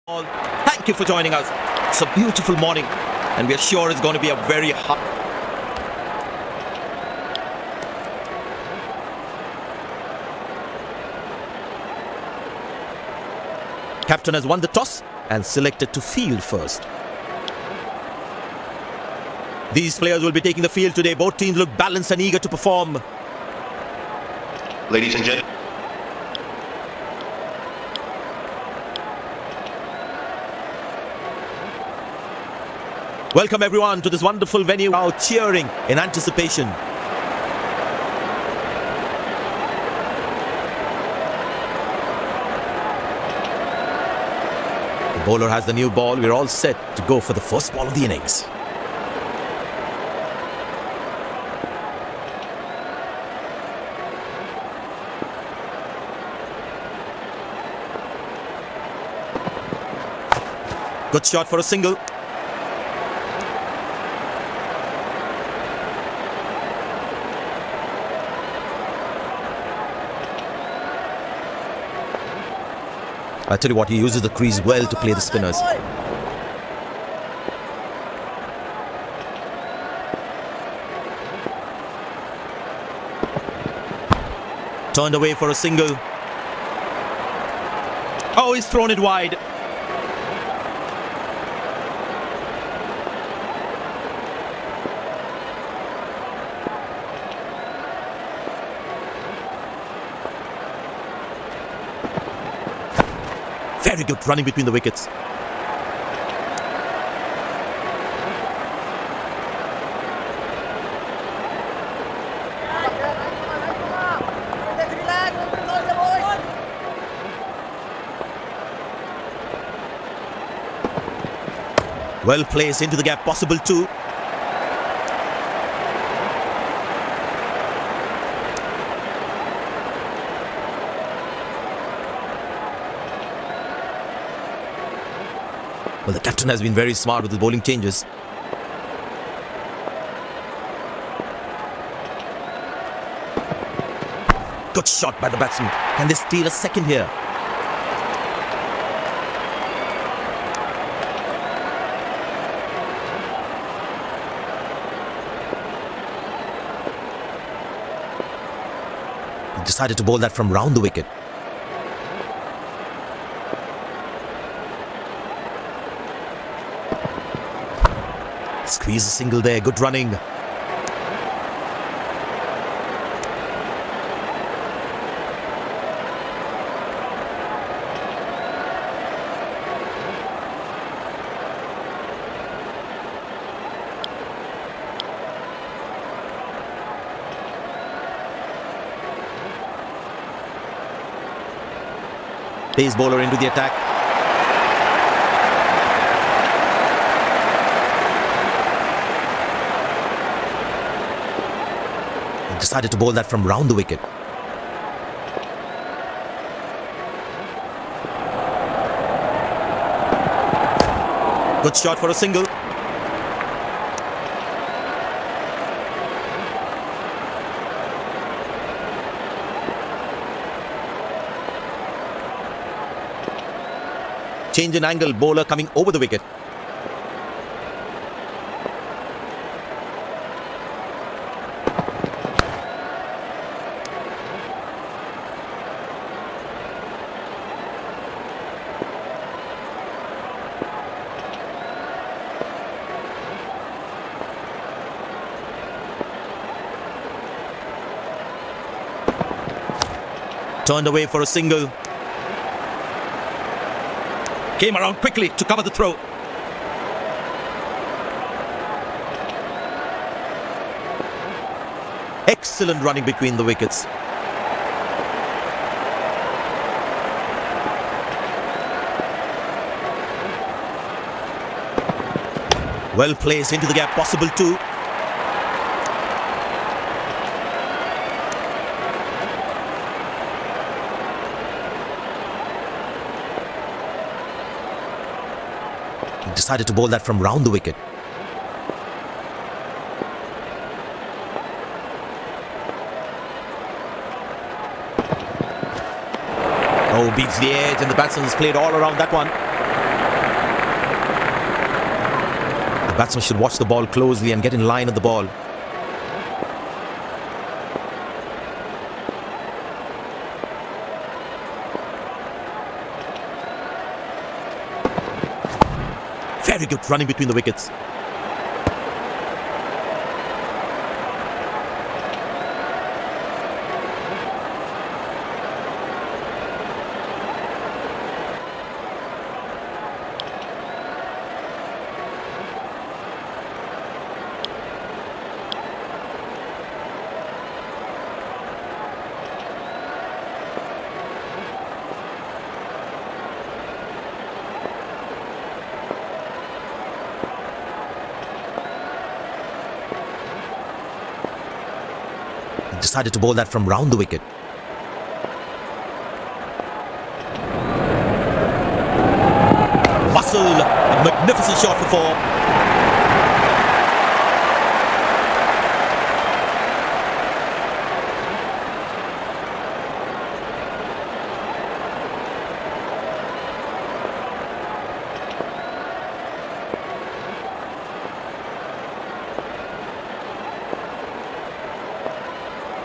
Thank you for joining us. It's a beautiful morning and we are sure it's going to be a very hot. Captain has won the toss and selected to field first. These players will be taking the field today. Both teams look balanced and eager to perform. Ladies and gentlemen. Welcome everyone to this wonderful venue. Now cheering in anticipation. The bowler has the new ball. We're all set to go for the first ball of the innings. Good shot for a single. I tell you what, he uses the crease well to play the spinners. Turned away for a single. Oh, he's thrown it wide. Very good running between the wickets. Well placed into the gap, possible too. Well, the captain has been very smart with his bowling changes. Good shot by the batsman. Can they steal a second here? He decided to bowl that from round the wicket. Squeeze a single there, good running. Pace bowler into the attack. Decided to bowl that from round the wicket. Good shot for a single. Change in angle, bowler coming over the wicket. Turned away for a single. Came around quickly to cover the throw. Excellent running between the wickets. Well placed into the gap, possible too. Decided to bowl that from round the wicket. Oh, beats the edge and the batsman's played all around that one. Batsman should watch the ball closely and get in line on the ball. Very good running between the wickets. Decided to bowl that from round the wicket. Muscle, a magnificent shot for four.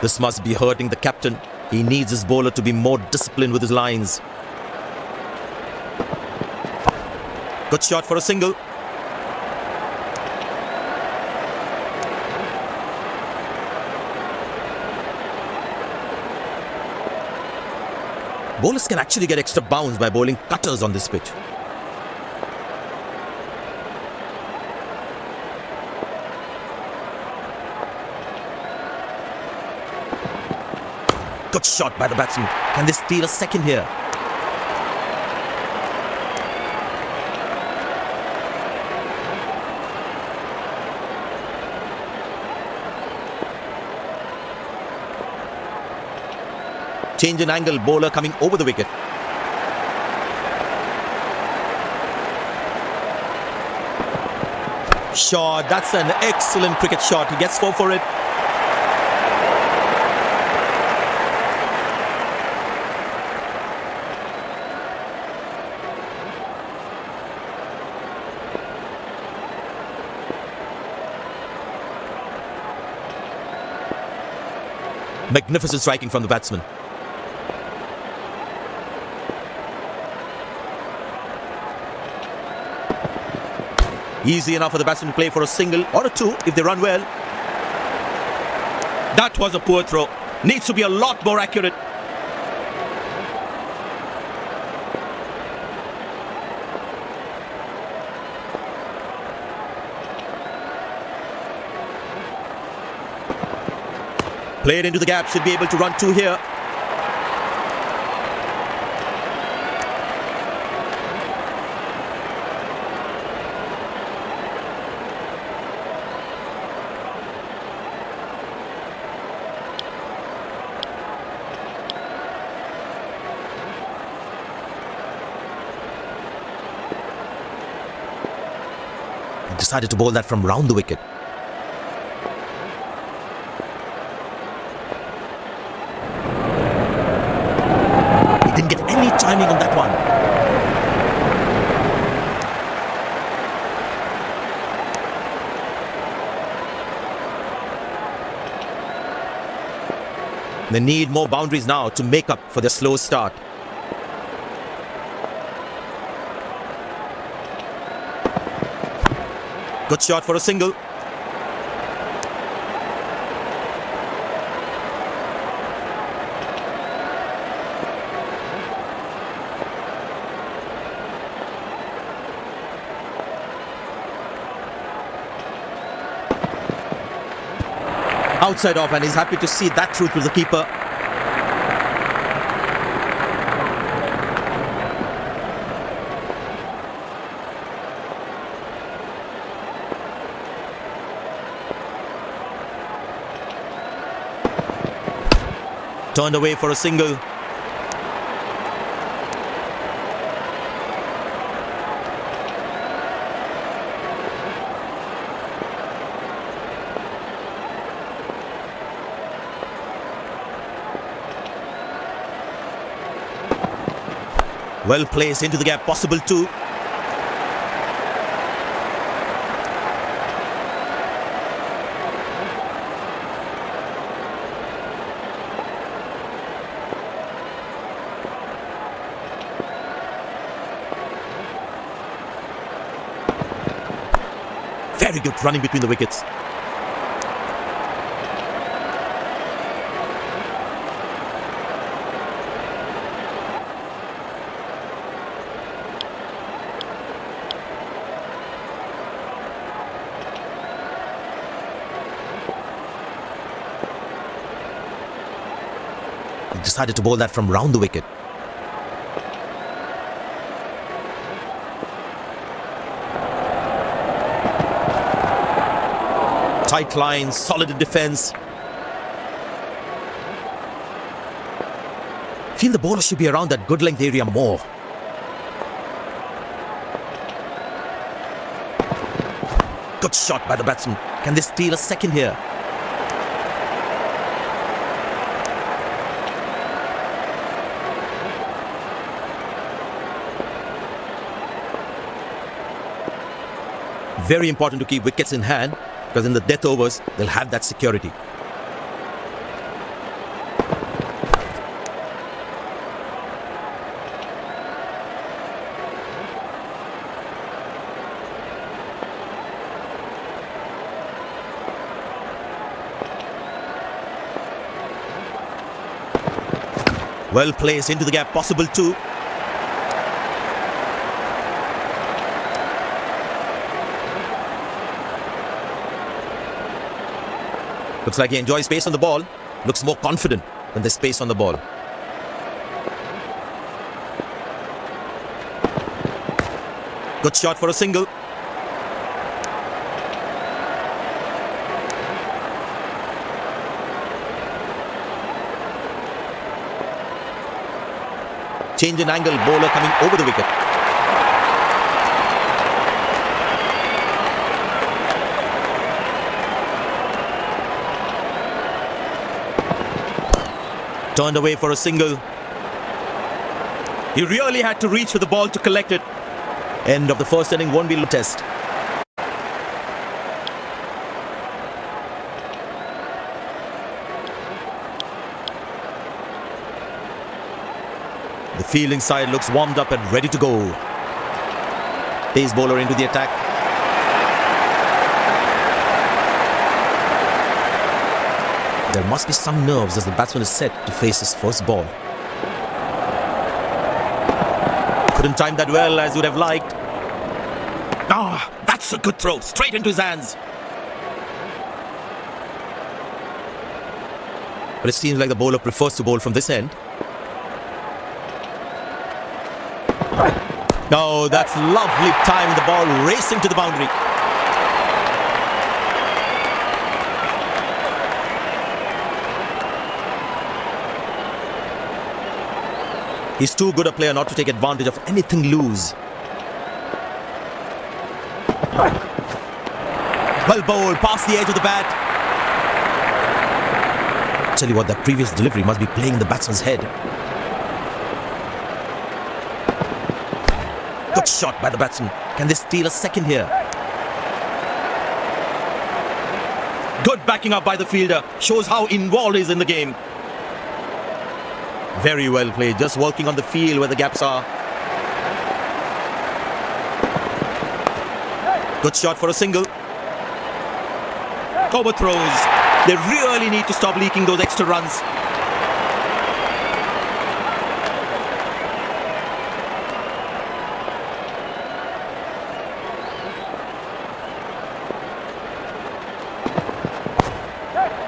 This must be hurting the captain. He needs his bowler to be more disciplined with his lines. Good shot for a single. Bowlers can actually get extra bounce by bowling cutters on this pitch. Good shot by the batsman. Can they steal a second here? Change in angle, bowler coming over the wicket. Shot, that's an excellent cricket shot. He gets 4 for it. Magnificent striking from the batsman. Easy enough for the batsman to play for a single or a 2 if they run well. That was a poor throw. Needs to be a lot more accurate. Play it into the gap, should be able to run 2 here. He decided to bowl that from round the wicket. Didn't get any timing on that one. They need more boundaries now to make up for their slow start. Good shot for a single. Outside off, and he's happy to see that through to the keeper. Turned away for a single. Well placed into the gap, possible 2. Very good running between the wickets. He decided to bowl that from round the wicket. Tight line, solid in defense. Feel the bowler should be around that good length area more. Good shot by the batsman. Can they steal a second here? Very important to keep wickets in hand, because in the death overs, they'll have that security. Well placed into the gap, possible too. Looks like he enjoys space on the ball. Looks more confident when there's space on the ball. Good shot for a single. Change in angle, bowler coming over the wicket. Turned away for a single. He really had to reach for the ball to collect it. End of the first inning won't be a test. The fielding side looks warmed up and ready to go. Pace bowler into the attack. There must be some nerves as the batsman is set to face his first ball. Couldn't time that well as you'd have liked. Ah, that's a good throw, straight into his hands. But it seems like the bowler prefers to bowl from this end. No, that's lovely time, the ball racing to the boundary. He's too good a player not to take advantage of anything loose. Well bowled, past the edge of the bat. Tell you what, that previous delivery must be playing the batsman's head. Good shot by the batsman. Can they steal a second here? Good backing up by the fielder. Shows how involved he is in the game. Very well played, just working on the field where the gaps are. Good shot for a single. Overthrows. They really need to stop leaking those extra runs.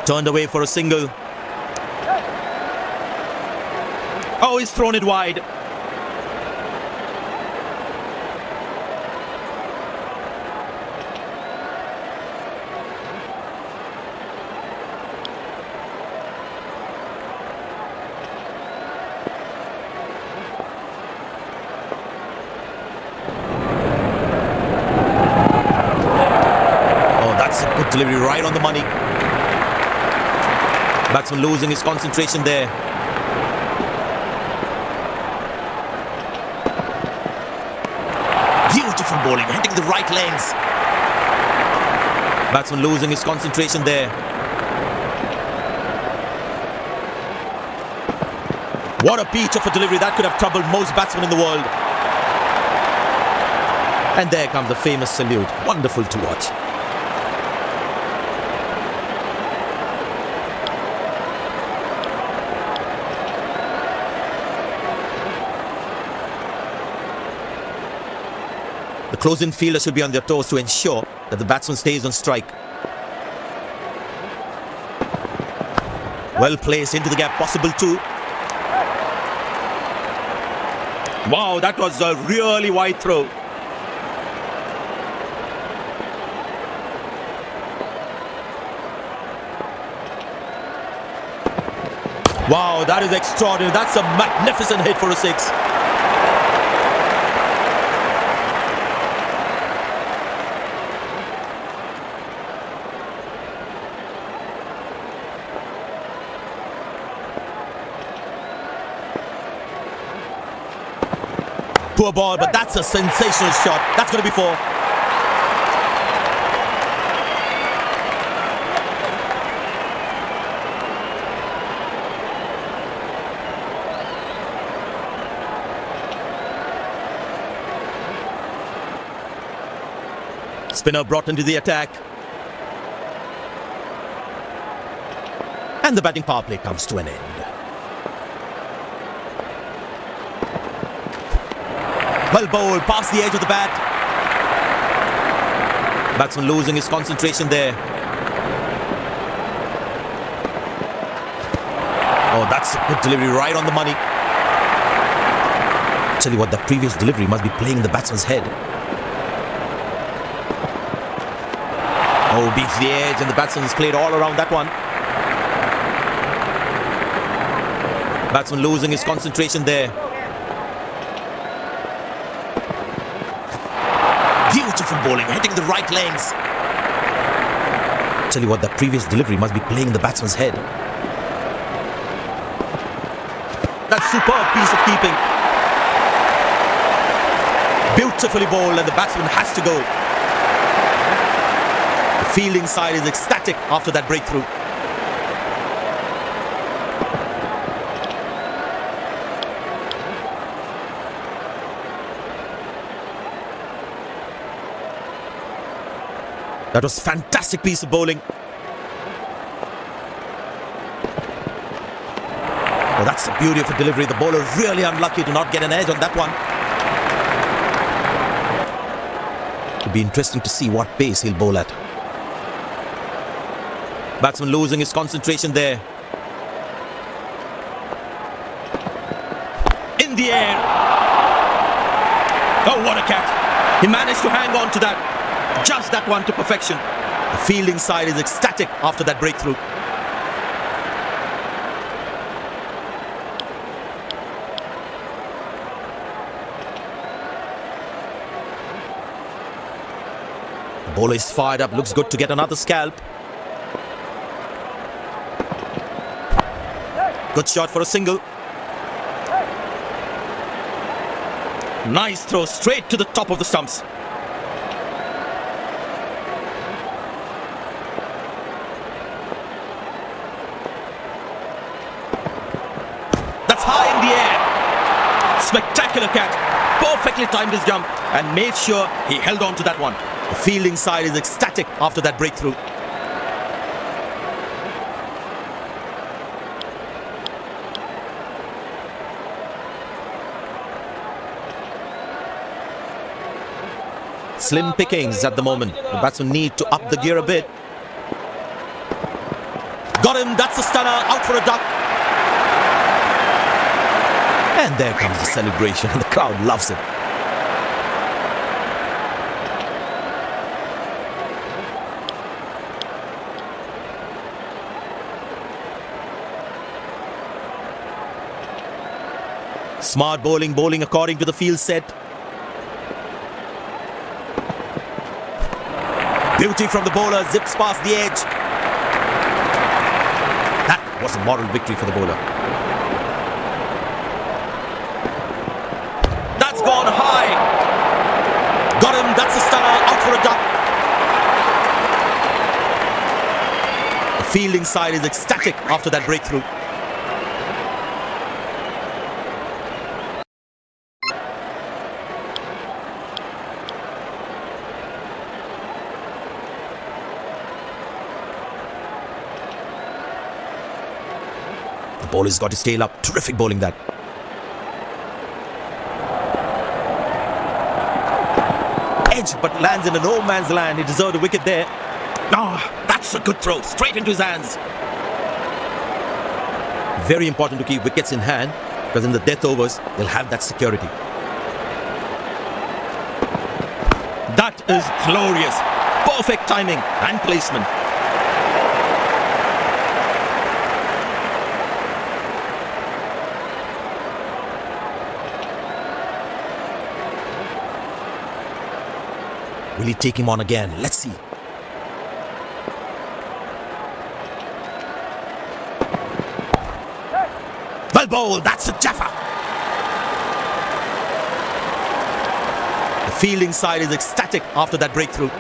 Turned away for a single. Oh, he's thrown it wide. Oh, that's a good delivery, right on the money. Batsman losing his concentration there. Beautiful bowling, hitting the right lanes. Batsman losing his concentration there. What a peach of a delivery. That could have troubled most batsmen in the world. And there comes the famous salute. Wonderful to watch. The close-in fielder should be on their toes to ensure that the batsman stays on strike. Well placed into the gap, possible too. Wow, that was a really wide throw. Wow, that is extraordinary. That's a magnificent hit for a six. Poor ball, but that's a sensational shot. That's going to be four. Spinner brought into the attack. And the batting power play comes to an end. Well bowled, past the edge of the bat. Batsman losing his concentration there. Oh, that's a good delivery, right on the money. Tell you what, the previous delivery must be playing in the batsman's head. Oh, beats the edge, and the batsman's played all around that one. Batsman losing his concentration there. Beautiful bowling, hitting the right legs. Tell you what, that previous delivery must be playing in the batsman's head. That superb piece of keeping. Beautifully bowled, and the batsman has to go. The fielding side is ecstatic after that breakthrough. That was a fantastic piece of bowling. Oh, that's the beauty of a delivery. The bowler really unlucky to not get an edge on that one. It'll be interesting to see what pace he'll bowl at. Batsman losing his concentration there. In the air. Oh, what a catch. He managed to hang on to that. Just that one to perfection. The fielding side is ecstatic after that breakthrough. The bowler is fired up, looks good to get another scalp. Good shot for a single. Nice throw straight to the top of the stumps. Spectacular catch, perfectly timed his jump and made sure he held on to that one. The fielding side is ecstatic after that breakthrough. Slim pickings at the moment. The batsmen need to up the gear a bit. Got him, that's a stunner, out for a duck. And there comes the celebration, and the crowd loves it. Smart bowling, bowling according to the field set. Beauty from the bowler, zips past the edge. That was a moral victory for the bowler. Gone high. Got him, that's a stunner, out for a duck. The fielding side is ecstatic after that breakthrough. The bowler's got his tail up, terrific bowling that. edge, but lands in a no man's land. He deserved a wicket there. That's a good throw, straight into his hands. Very important to keep wickets in hand, because in the death overs, they'll have that security. That is glorious. Perfect timing and placement. Will he take him on again? Let's see. Well bowled, that's a jaffa. The fielding side is ecstatic after that breakthrough.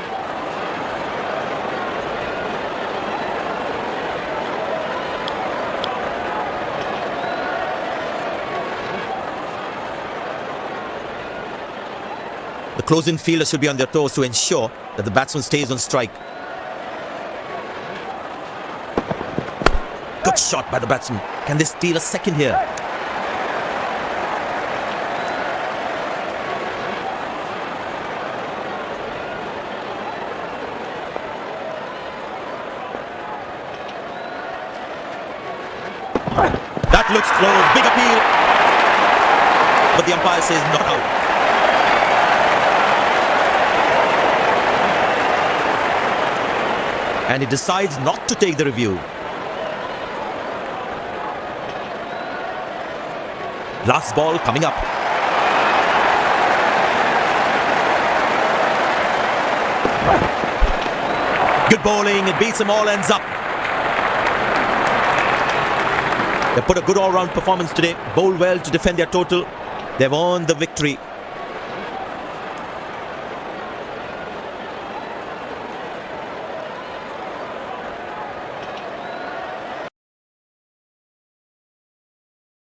The closing fielders should be on their toes to ensure that the batsman stays on strike. Good shot by the batsman. Can they steal a second here? That looks close. Big appeal. But the umpire says not out. And he decides not to take the review. Last ball coming up. Good bowling, it beats them all, ends up. They put a good all-round performance today, bowled well to defend their total. They've earned the victory.